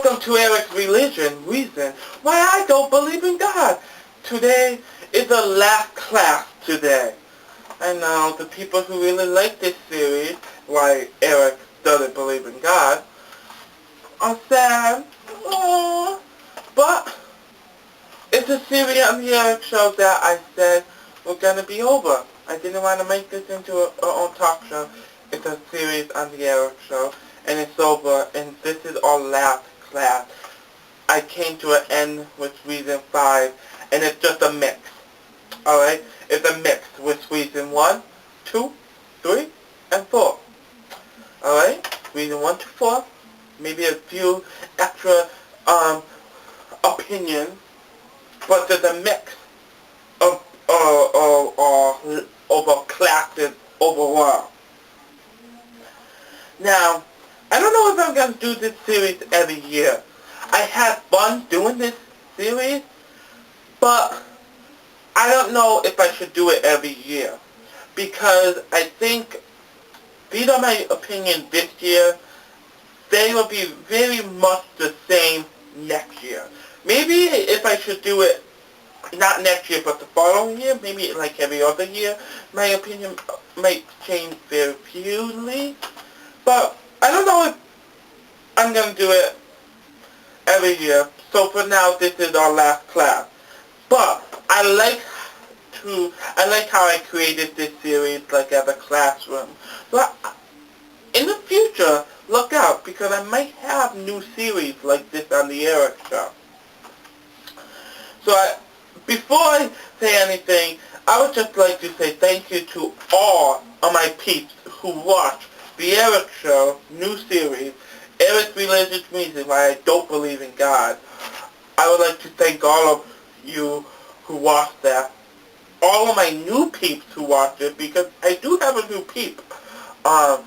Welcome to Eric's Religion, Reason Why I Don't Believe in God. Today is the last class today. I know the people who really like this series, why Eric doesn't believe in God, are sad. Aww. But it's a series on the Eric Show that I said we're going to be over. I didn't want to make this into our own talk show. It's a series on the Eric Show, and it's over, and this is our last class. I came to an end with Reason 5, and it's just a mix. Alright? It's a mix with Reason 1, 2, 3, and 4. Alright? Reason 1 to 4. Maybe a few extra opinions, but there's a mix of classes overall. Now, I don't know if I'm going to do this series every year. I had fun doing this series, but I don't know if I should do it every year, because I think, these are my opinions this year, they will be very much the same next year. Maybe if I should do it not next year, but the following year, maybe like every other year, my opinion might change very fewly. But I don't know if I'm going to do it every year. So for now, this is our last class. But I like how I created this series like as a classroom. So in the future, look out, because I might have new series like this on the Eric Show. So before I say anything, I would just like to say thank you to all of my peeps who watch the Eric Show new series, Eric's Religious Reason Why I Don't Believe in God. I would like to thank all of you who watched that. All of my new peeps who watched it, because I do have a new peep. I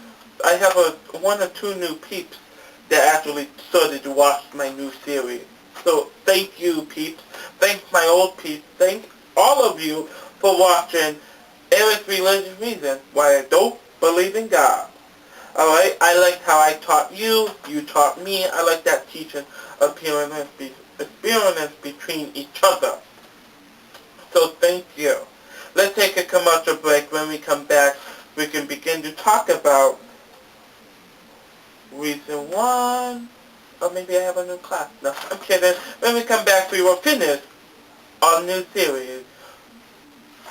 have one or two new peeps that actually started to watch my new series. So thank you, peeps. Thank my old peeps. Thank all of you for watching Eric's Religious Reason Why I Don't Believe in God. Alright, I liked how I taught you, you taught me. I like that teaching experience between each other. So thank you. Let's take a commercial break. When we come back, we can begin to talk about Reason 1. Or maybe I have a new class. No, I'm kidding. When we come back, we will finish our new series,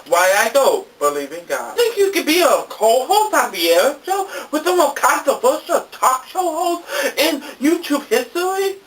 Why I Don't Believe in God. Think you could be a co-host on the Eric Show with the most controversial talk show host in YouTube history?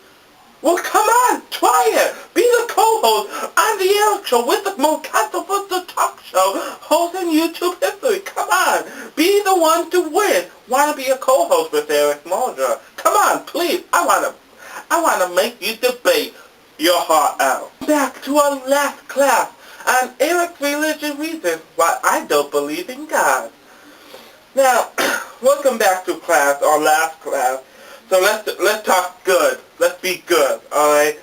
Well, come on, try it. Be the co-host on the Eric Show with the most controversial talk show host in YouTube history. Come on, be the one to win. Want to be a co-host with Eric Mulder? Come on, please. I want to make you debate your heart out. Back to our last class on Eric's Religious Reason Why I Don't Believe in God. Now, welcome back to class, our last class. So let's talk good. Let's be good, alright?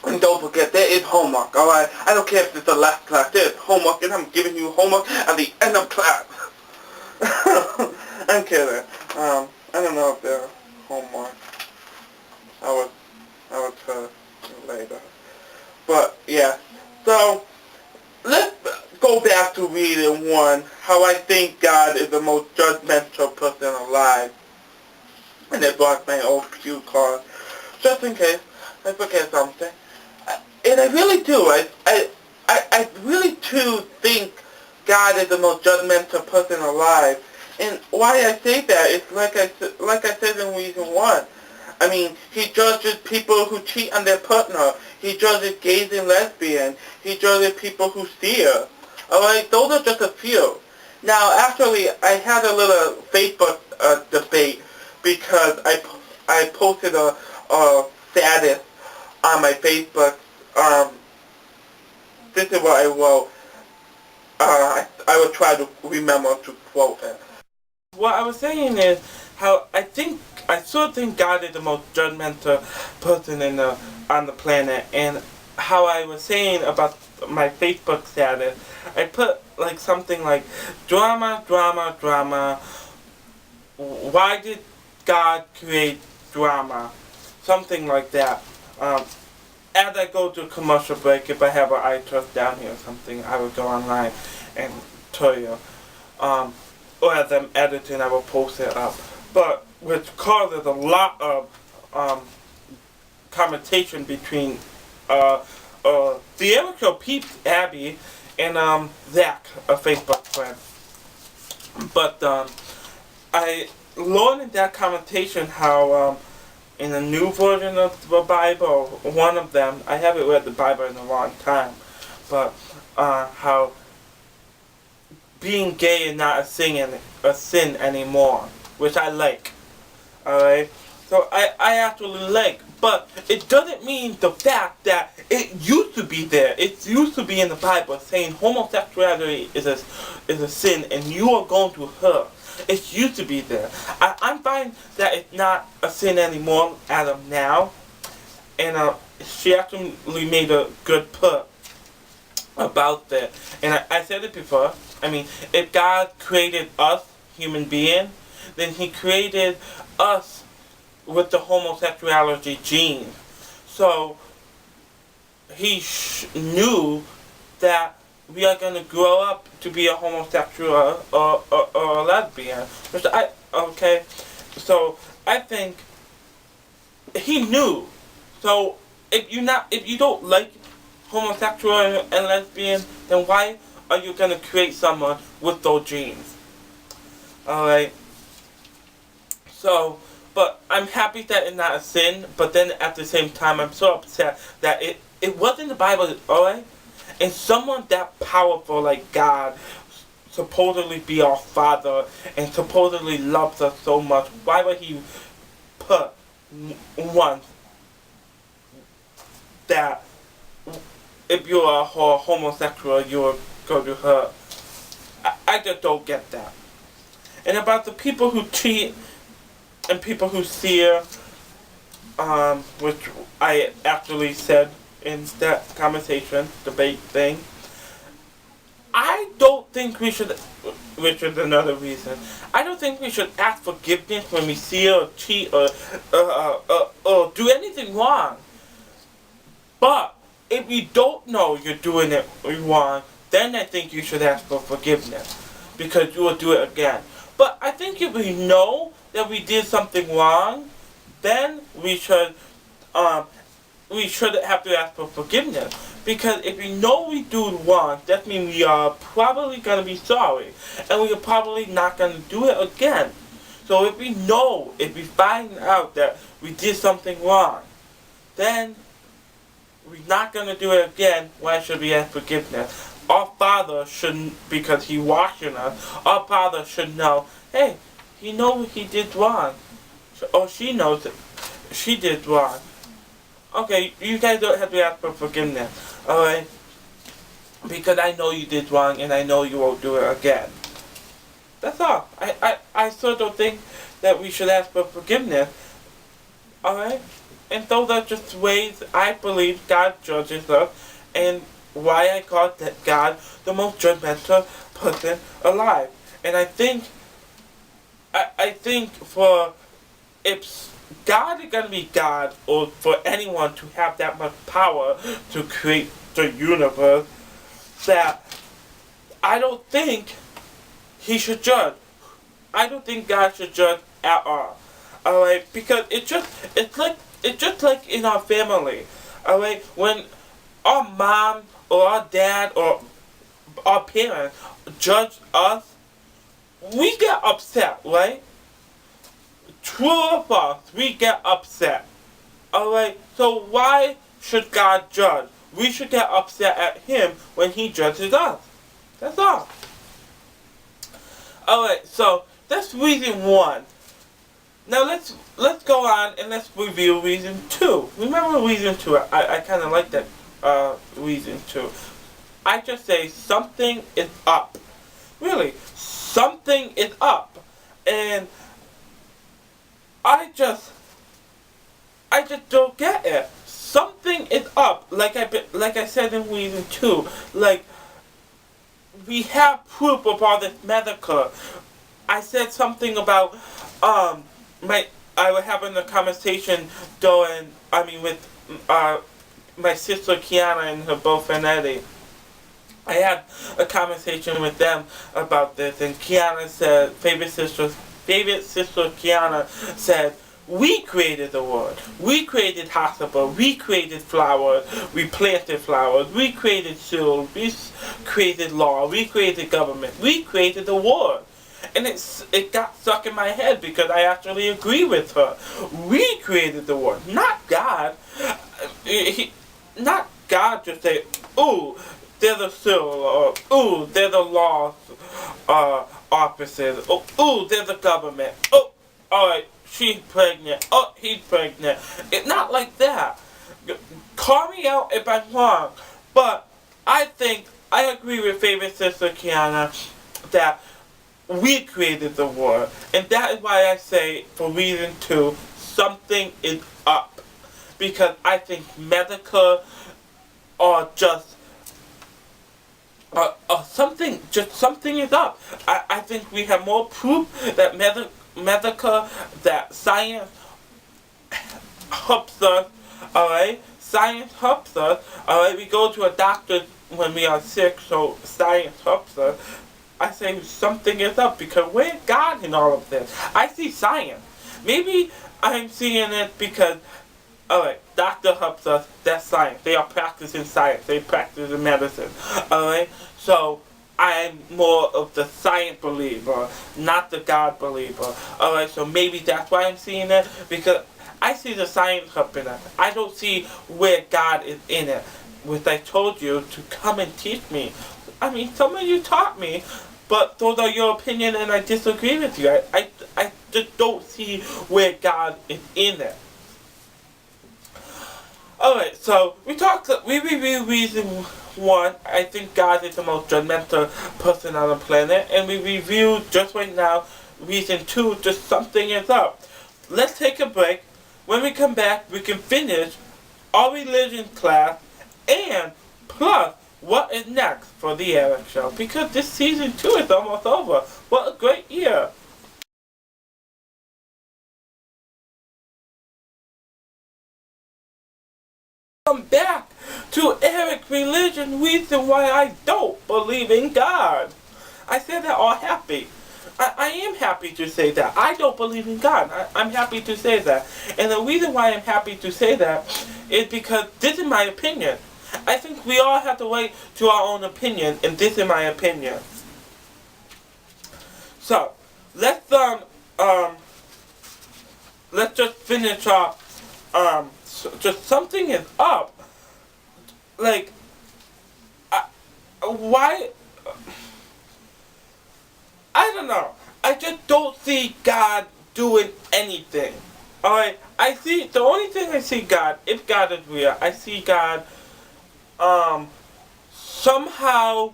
And don't forget, there is homework, alright? I don't care if it's the last class, there is homework, and I'm giving you homework at the end of class. I'm kidding. I don't know if there's homework. I will tell you later. But, yeah. So, let's go back to reading 1, how I think God is the most judgmental person alive. And I brought my old cue card, just in case I forget something. And I really do. I really do think God is the most judgmental person alive. And why I say that is like I said in Reason 1. I mean, he judges people who cheat on their partner. He judges gays and lesbians. He judges people who steal. Alright, those are just a few. Now, actually, I had a little Facebook debate, because I posted a status on my Facebook. This is what I wrote. I will try to remember to quote it. What I was saying is how I still think God is the most judgmental person on the planet, and how I was saying about my Facebook status, I put like something like drama. Why did God create drama, something like that. As I go to commercial break, if I have an iTrust down here or something, I will go online and tell you. Or as I'm editing, I will post it up. But which causes a lot of conversation between the actual peeps, Abby, and Zach, a Facebook friend. But I learned in that conversation how in the new version of the Bible, one of them, I haven't read the Bible in a long time, but how being gay is not a sin anymore, which I like. Alright? So I actually like, but it doesn't mean the fact that it used to be there. It used to be in the Bible saying homosexuality is a sin and you are going to hell. It used to be there. I'm finding that it's not a sin anymore as of now. And she actually made a good point about that. And I said it before. I mean, if God created us, human beings, then He created us with the homosexuality gene. So He knew that we are going to grow up to be a homosexual or a lesbian. Okay, so I think He knew. So if you don't like homosexual and lesbian, then why are you going to create someone with those genes? Alright, so, but I'm happy that it's not a sin, but then at the same time I'm so upset that it wasn't the Bible, alright? And someone that powerful like God, supposedly be our Father, and supposedly loves us so much, why would He put once that if you're a homosexual, you will go to her? I just don't get that. And about the people who cheat and people who steal, which I actually said in that conversation, debate thing, I don't think we should, which is another reason, I don't think we should ask forgiveness when we steal or cheat or do anything wrong. But if you don't know you're doing it wrong, then I think you should ask for forgiveness, because you will do it again. But I think if we know that we did something wrong, then we shouldn't have to ask for forgiveness. Because if we know we do wrong, that means we are probably going to be sorry. And we are probably not going to do it again. So if we find out that we did something wrong, then we're not going to do it again. Why should we ask forgiveness? Our Father shouldn't, because He watching us, our Father should know, hey, He knows He did wrong. Or she knows that she did wrong. Okay, you guys don't have to ask for forgiveness, alright? Because I know you did wrong and I know you won't do it again. That's all. I still don't think that we should ask for forgiveness, alright? And those are just ways I believe God judges us, and why I call God the most judgmental person alive. And I think for if God is going to be God, or for anyone to have that much power to create the universe, that I don't think He should judge. I don't think God should judge at all. Alright, because it's just like in our family. Alright, when our mom or our dad or our parents judge us, we get upset, right? True or false, we get upset. Alright, so why should God judge? We should get upset at Him when He judges us. That's all. Alright, so that's reason 1. Now let's go on and let's review reason 2. Remember reason 2? I kind of like that reason 2. I just say something is up. Really, something is up. And I just don't get it. Something is up. Like I said in reason 2. Like, we have proof of all this medical. I said something about I was having a conversation with my sister Kiana and her boyfriend Eddie. I had a conversation with them about this, and Kiana said, favorite sister Kiana said, we created the world. We created hospital. We created flowers. We planted flowers. We created schools. We created law. We created government. We created the world. And it got stuck in my head because I actually agree with her. We created the world, not God. Not God just say, ooh, they're the civil, or ooh, they're the law officers, or ooh, they're the government. Oh, alright, she's pregnant. Oh, he's pregnant. It's not like that. Call me out if I'm wrong, but I think I agree with favorite sister Kiana that we created the world, and that is why I say, for reason 2, something is up, because I think medical or just something is up. I think we have more proof that medical, that science helps us, alright? Science helps us, alright? We go to a doctor when we are sick, so science helps us. I say something is up because where's God in all of this? I see science. Maybe I'm seeing it because, alright, doctor helps us, that's science. They are practicing science. They practice medicine. Alright? So, I'm more of the science believer, not the God believer. Alright, so maybe that's why I'm seeing it, because I see the science helping us. I don't see where God is in it. Which I told you to come and teach me. I mean, some of you taught me, but those are your opinion and I disagree with you. I just don't see where God is in it. Alright, so we reviewed reason 1, I think God is the most judgmental person on the planet, and we reviewed just right now reason 2, just something is up. Let's take a break. When we come back, we can finish our religion class and plus what is next for the Eric Show, because this season 2 is almost over. What a great year. Come back to Eric Religion, reason why I don't believe in God. I said that all happy. I am happy to say that. I don't believe in God. I'm happy to say that. And the reason why I'm happy to say that is because this is my opinion. I think we all have to wait to our own opinion, and this is my opinion. So, let's just finish up, just something is up. Like, why, I don't know. I just don't see God doing anything. Alright, the only thing I see God, if God is real, I see God somehow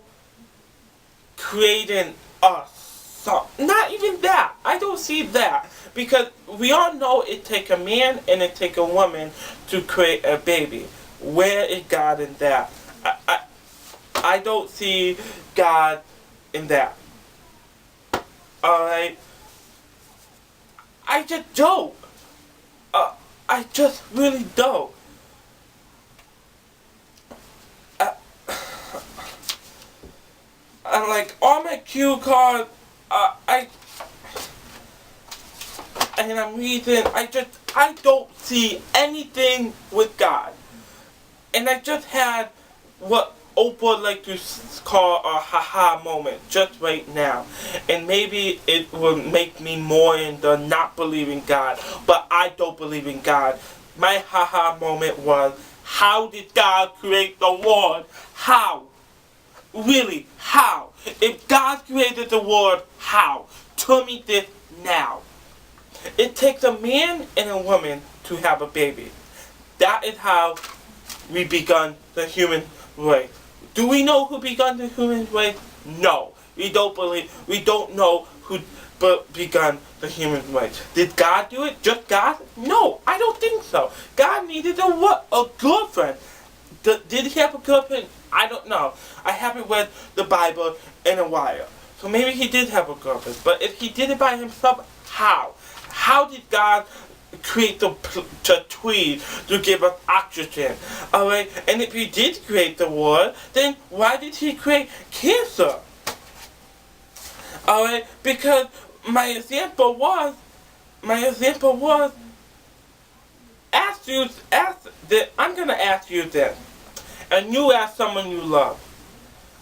creating us. So, not even that. I don't see that. Because we all know it takes a man and it takes a woman to create a baby. Where is God in that? I don't see God in that. Alright? I just don't. I just really don't. I'm like, on my cue card, and I'm reading, I don't see anything with God. And I just had what Oprah like to call a haha moment just right now. And maybe it will make me more into not believing God, but I don't believe in God. My haha moment was, how did God create the world? How? Really, how? If God created the world, how? Tell me this now. It takes a man and a woman to have a baby. That is how we begun the human race. Do we know who begun the human race? No. We don't know who begun the human race. Did God do it? Just God? No, I don't think so. God needed a girlfriend. Did he have a girlfriend? I don't know. I haven't read the Bible in a while. So maybe he did have a girlfriend. But if he did it by himself, how? How did God create the trees to give us oxygen. Alright? And if he did create the war, then why did he create cancer? Alright? Because my example was, I'm gonna ask you this. And you ask someone you love.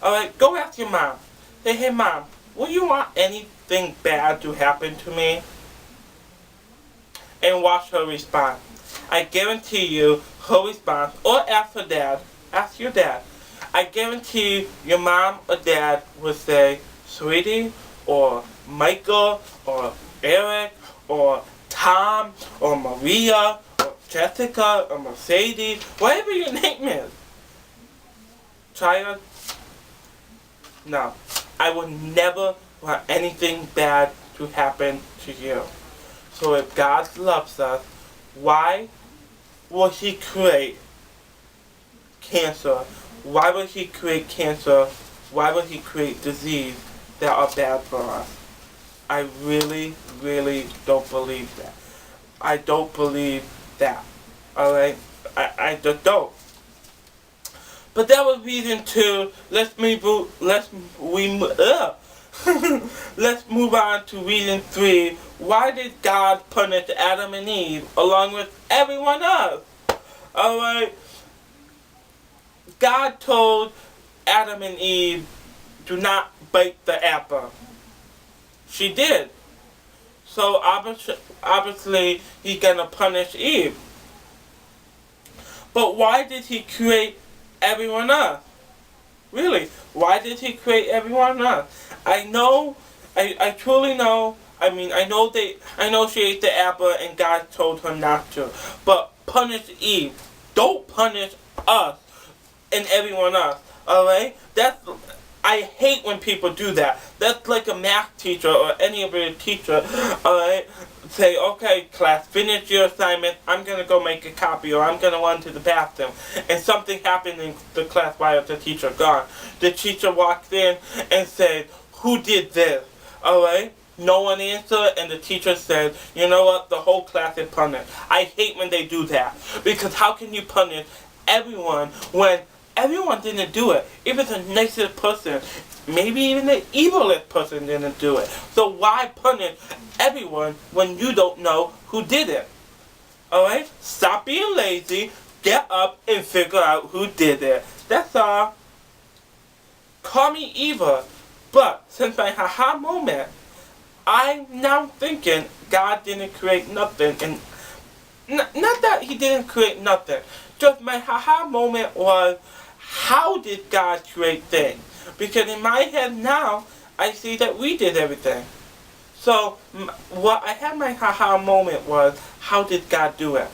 Alright, go ask your mom. Say, hey mom, will you want anything bad to happen to me? And watch her respond. I guarantee you, her response, or ask her dad, ask your dad. I guarantee your mom or dad would say, sweetie, or Michael, or Eric, or Tom, or Maria, or Jessica, or Mercedes, whatever your name is. Child, no, I will never want anything bad to happen to you. So if God loves us, why will he create cancer? Why would he create cancer? Why would he create disease that are bad for us? I really, really don't believe that. I don't believe that. Alright? I just don't. But that was reason 2. Let's move on to reason 3. Why did God punish Adam and Eve along with everyone else? Alright? God told Adam and Eve, do not bite the apple. She did. So obviously he's gonna punish Eve. But why did he create everyone else? Really, why did he create everyone else? I truly know. I know she ate the apple and God told her not to. But punish Eve. Don't punish us and everyone else. Alright? I hate when people do that. That's like a math teacher or any other teacher, alright, say, okay class, finish your assignment, I'm gonna go make a copy, or I'm gonna run to the bathroom. And something happened in the class while the teacher gone. The teacher walked in and said, who did this? Alright? No one answered, and the teacher said, you know what, the whole class is punished. I hate when they do that. Because how can you punish everyone when everyone didn't do it? Even the nicest person, maybe even the evilest person didn't do it. So why punish everyone when you don't know who did it? Alright? Stop being lazy, get up and figure out who did it. That's all. Call me evil, but since my haha moment, I'm now thinking God didn't create nothing. And not that he didn't create nothing. Just my haha moment was, how did God create things? Because in my head now, I see that we did everything. So, what I had my haha moment was, how did God do it?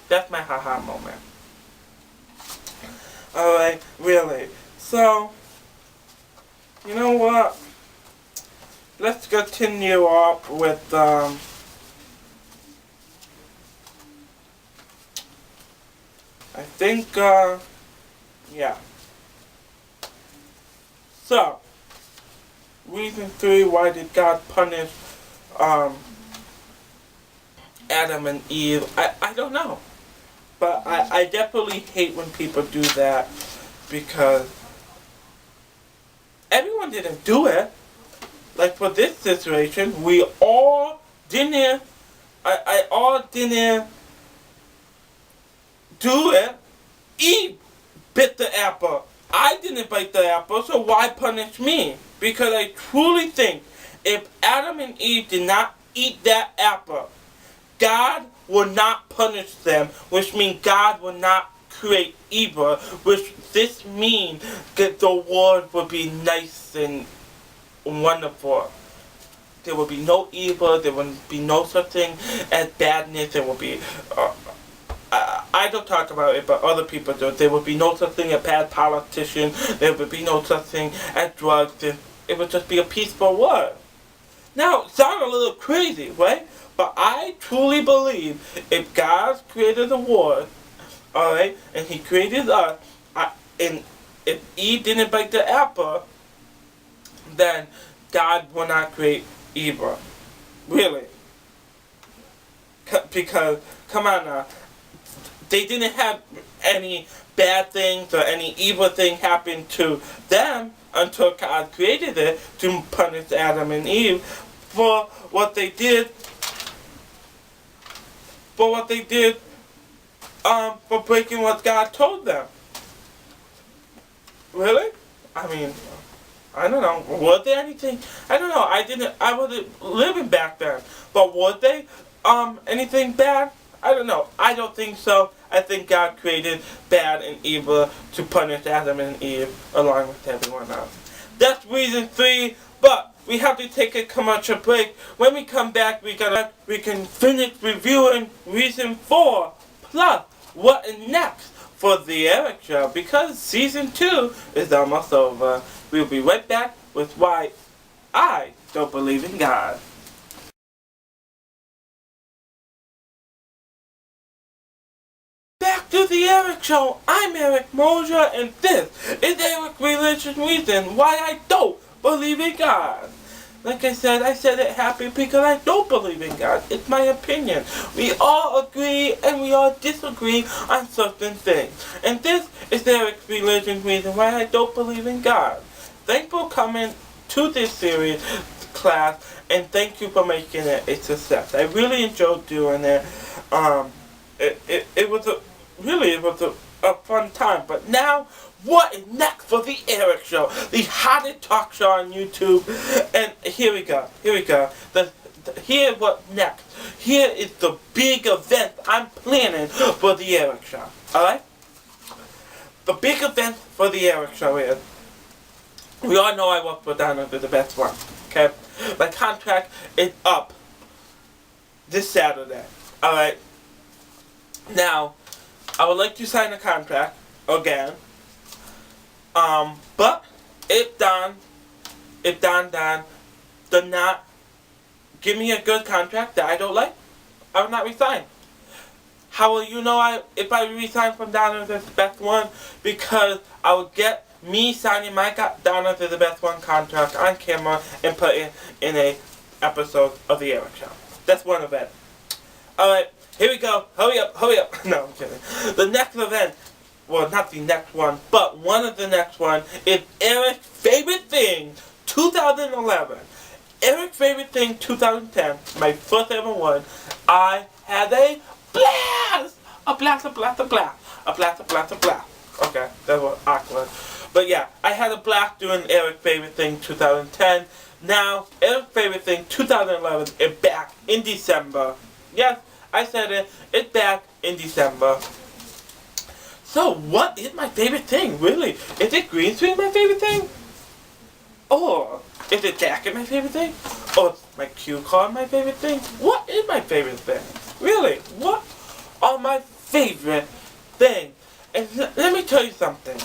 That's my haha moment. Alright, really. So, you know what? Let's continue up with, I think, yeah. So, reason 3, why did God punish Adam and Eve? I don't know. But I definitely hate when people do that, because everyone didn't do it. Like for this situation, we all didn't, I all didn't do it. Eve bit the apple. I didn't bite the apple, so why punish me? Because I truly think if Adam and Eve did not eat that apple, God will not punish them, which means God will not create evil, which this means that the world will be nice and wonderful. There will be no evil, there will be no such thing as badness, there will be, I don't talk about it, but other people do. There will be no such thing as bad politicians, there will be no such thing as drugs, it would just be a peaceful world. Now, it sounds a little crazy, right? But I truly believe if God created the world, alright, and he created us, and if Eve didn't bite the apple, then God will not create evil. Really. Because, come on now, they didn't have any bad things or any evil thing happen to them until God created it to punish Adam and Eve for what they did, for breaking what God told them. Really? I mean, I don't know. Was there anything? I don't know. I wasn't living back then. But was they, anything bad? I don't know. I don't think so. I think God created bad and evil to punish Adam and Eve along with everyone else. That's reason 3, but we have to take a commercial break. When we come back, we can finish reviewing reason 4 plus what is next for the Eric Show, because season 2 is almost over. We'll be right back with why I don't believe in God. Back to the Eric Show. I'm Eric Mosier, and this is Eric Religion Reason why I don't believe in God. Like I said it happy because I don't believe in God. It's my opinion. We all agree and we all disagree on certain things. And this is Eric's Religion Reason why I don't believe in God. Thanks for coming to this series class, and thank you for making it a success. I really enjoyed doing it. It was a fun time. But now, what is next for the Eric Show, the hottest talk show on YouTube? And here we go. Here what next? Here is the big event I'm planning for the Eric Show. All right. The big event for the Eric Show is, we all know I work for Donna the Best One. Okay, my contract is up this Saturday. All right. Now, I would like to sign a contract again. But if Don does not give me a good contract that I don't like, I will not resign. How will you know if I resign from Donna the Best One? Because I will get me signing my Donna the Best One contract on camera and put it in a episode of the Eric Show. That's one event. Alright, here we go. Hurry up. No, I'm kidding. The next event, well, not the next one, but one of the next one is Eric's Favorite Thing 2011. Eric's Favorite Thing 2010, my first ever one. I had a blast! A blast. Okay, that was awkward. But yeah, I had a blast doing Eric's Favorite Thing 2010. Now, Eric's Favorite Thing 2011 is back in December. Yes, I said it. It's back in December. So, what is my favorite thing, really? Is it green screen my favorite thing? Or is it jacket my favorite thing? Or is my cue card my favorite thing? What is my favorite thing? Really? What are my favorite things? And let me tell you something.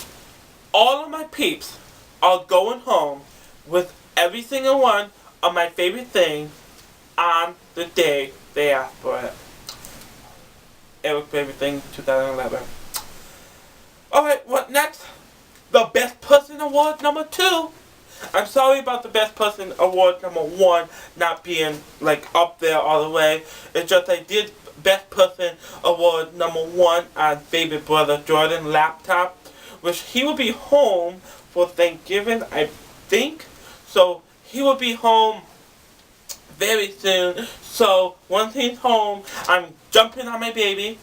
All of my peeps are going home with every single one of my favorite things on the day they asked for it. Eric's Favorite Thing 2011. Alright, what next? The Best Person Award number 2. I'm sorry about the Best Person Award number 1 not being like up there all the way. It's just I did Best Person Award number 1 on Favorite Brother Jordan laptop, which he will be home for Thanksgiving, I think. So he will be home very soon. So once he's home, I'm jumping on my baby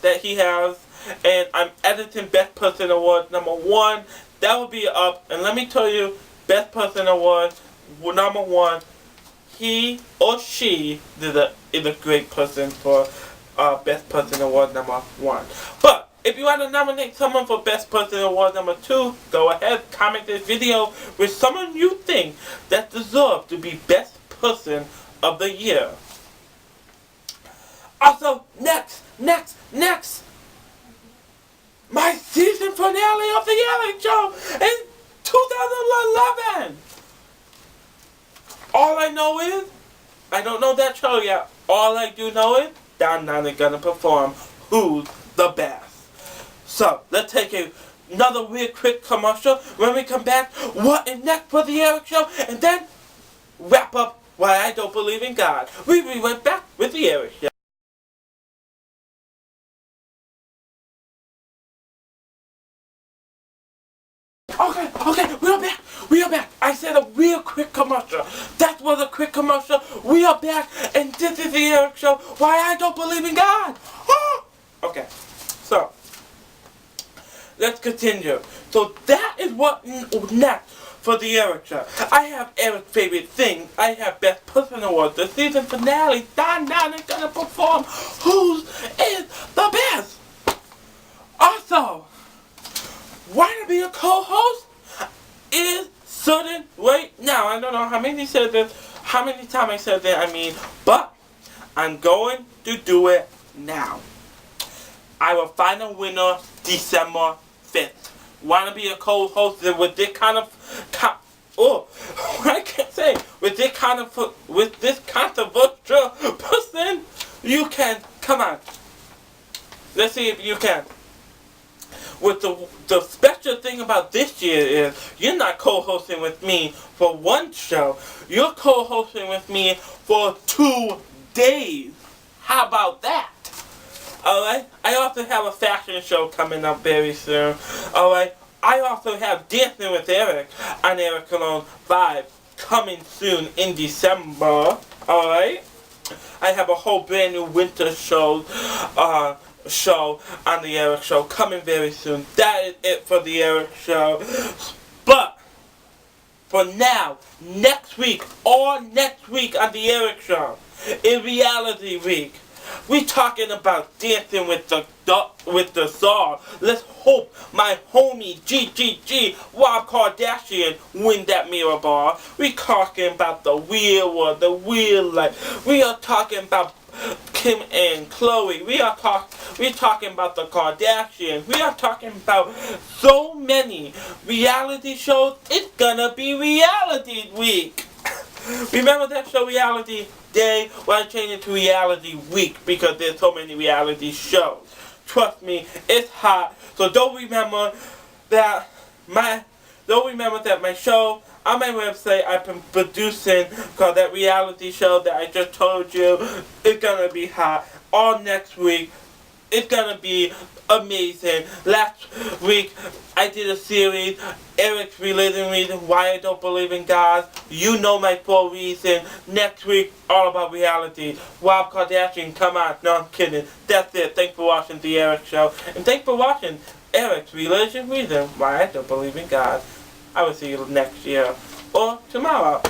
that he has, and I'm editing Best Person Award number 1. That will be up, and let me tell you, Best Person Award number 1, he or she is a great person for Best Person Award number 1. But if you want to nominate someone for Best Person Award number 2, go ahead, comment this video with someone you think that deserves to be Best Person of the Year. Also, next, my season finale of the Eric Show in 2011. All I know is, I don't know that show yet. All I do know is, Don is gonna perform Who's the Best. So, let's take another real quick commercial. When we come back, what is next for the Eric Show? And then, wrap up why I don't believe in God. We'll be right back with the Eric Show. Okay, we are back. We are back. I said a real quick commercial. That was a quick commercial. We are back, and this is the Eric Show. Why I don't believe in God. Okay, so let's continue. So that is what next for the Eric Show. I have Eric's favorite thing. I have Best Person Award. The season finale. Don is gonna perform. Whose is the best? Also, why to be a co-host is certain right now. I don't know how many said this, how many times I said that, but I'm going to do it now. I will find a winner December 5th. Want to be a co-host with this kind of, I can't say, with this controversial person? You can, come on. Let's see if you can. With the special thing about this year is you're not co-hosting with me for one show. You're co-hosting with me for 2 days. How about that? Alright? I also have a fashion show coming up very soon. Alright? I also have Dancing with Eric on Eric Cologne 5 coming soon in December. Alright? I have a whole brand new winter show on the Eric Show coming very soon. That is it for the Eric Show. But for now, next week on the Eric Show is Reality Week. We talking about Dancing with the Star. Let's hope my homie GGG Rob Kardashian win that mirror bar. We talking about the real world, the real life. We are talking about Kim and Chloe. We talking about the Kardashians. We are talking about so many reality shows. It's gonna be Reality Week. Remember that show Reality Day? Well, I changed it to Reality Week because there's so many reality shows. Trust me, it's hot. So don't remember that my show on my website I've been producing called that reality show that I just told you. It's gonna be hot all next week. It's gonna be amazing. Last week I did a series, Eric's Religion Reason Why I Don't Believe in God. You know my full reason. Next week, all about reality. Rob Kardashian, come on. No, I'm kidding. That's it. Thanks for watching the Eric Show. And thanks for watching Eric's Religion Reason Why I Don't Believe in God. I will see you next year or tomorrow.